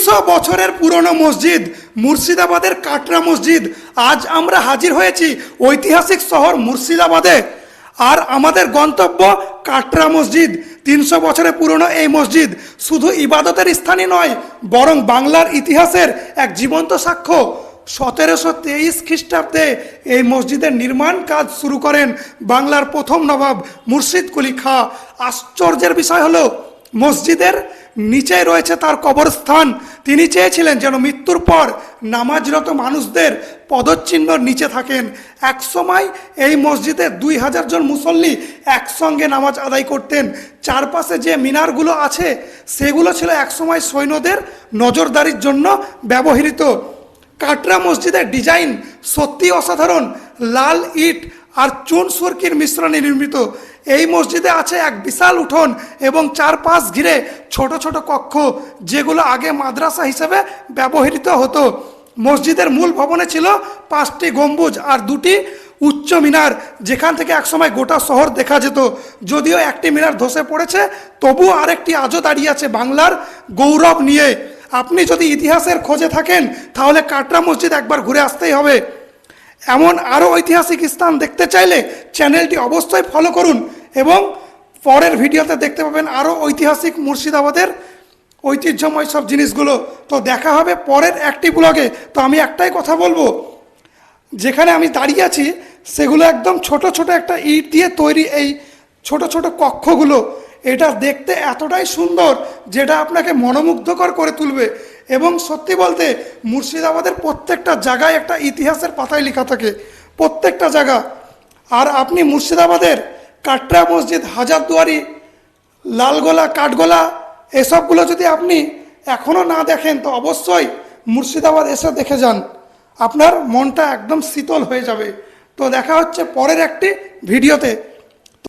300 বছরের পুরনো মসজিদ মুর্শিদাবাদের কাটরা মসজিদ। আজ আমরা হাজির হয়েছি ঐতিহাসিক শহর মুর্শিদাবাদে, আর আমাদের গন্তব্য কাটরা মসজিদ। 300 বছরের পুরনো এই মসজিদ শুধু ইবাদতের স্থানই নয়, বরং বাংলার ইতিহাসের এক জীবন্ত সাক্ষ্য। 1723 খ্রিস্টাব্দে এই মসজিদের নির্মাণ কাজ শুরু করেন বাংলার প্রথম নবাব মুর্শিদ কুলি খাঁ। আশ্চর্যের বিষয় হলো মসজিদের নিচে রয়েছে তার কবরস্থান। তিনি চেয়েছিলেন যেন মৃত্যুর পর নামাজরত মানুষদের পদচিহ্ন নিচে থাকেন। একসময় এই মসজিদে 2000 জন মুসল্লি একসঙ্গে নামাজ আদায় করতেন। চারপাশে যে মিনারগুলো আছে সেগুলো ছিল একসময় সৈন্যদের নজরদারির জন্য ব্যবহৃত। কাটরা মসজিদের ডিজাইন সত্যি অসাধারণ। লাল ইট আর চুন সুরকির মিশ্রণে নির্মিত। এই মসজিদে আছে এক বিশাল উঠোন এবং চারপাশ ঘিরে ছোট ছোট কক্ষ, যেগুলো আগে মাদ্রাসা হিসেবে ব্যবহৃত হতো। মসজিদের মূল ভবনে ছিল 5টি গম্বুজ আর 2টি উচ্চ মিনার, যেখান থেকে একসময় গোটা শহর দেখা যেত। যদিও একটি মিনার ধসে পড়েছে, তবুও আরেকটি আজও দাঁড়িয়ে আছে বাংলার গৌরব নিয়ে। আপনি যদি ইতিহাসের খোঁজে থাকেন তাহলে কাটরা মসজিদ একবার ঘুরে আসতেই হবে। এমন আরও ঐতিহাসিক স্থান দেখতে চাইলে চ্যানেলটি অবশ্যই ফলো করুন, এবং পরের ভিডিওতে দেখতে পাবেন আরও ঐতিহাসিক মুর্শিদাবাদের ঐতিহ্যময় সব জিনিসগুলো। তো দেখা হবে পরের একটি ব্লগে। তো আমি একটাই কথা বলবো, যেখানে আমি দাঁড়িয়ে আছি সেগুলো একদম ছোট ছোট একটা ইট দিয়ে তৈরি এই ছোট ছোট কক্ষগুলো। এটা দেখতে এতটাই সুন্দর যেটা আপনাকে মনোমুগ্ধকর করে তুলবে। এবং সত্যি বলতে মুর্শিদাবাদের প্রত্যেকটা জায়গায় একটা ইতিহাসের পাতায় লেখা থাকে, প্রত্যেকটা জায়গা। আর আপনি মুর্শিদাবাদের কাটরা মসজিদ, হাজারদুয়ারি, লালগোলা, কাঠগোলা এসবগুলো যদি আপনি এখনও না দেখেন তো অবশ্যই মুর্শিদাবাদ এসে দেখে যান, আপনার মনটা একদম শীতল হয়ে যাবে। তো দেখা হচ্ছে পরের একটি ভিডিওতে।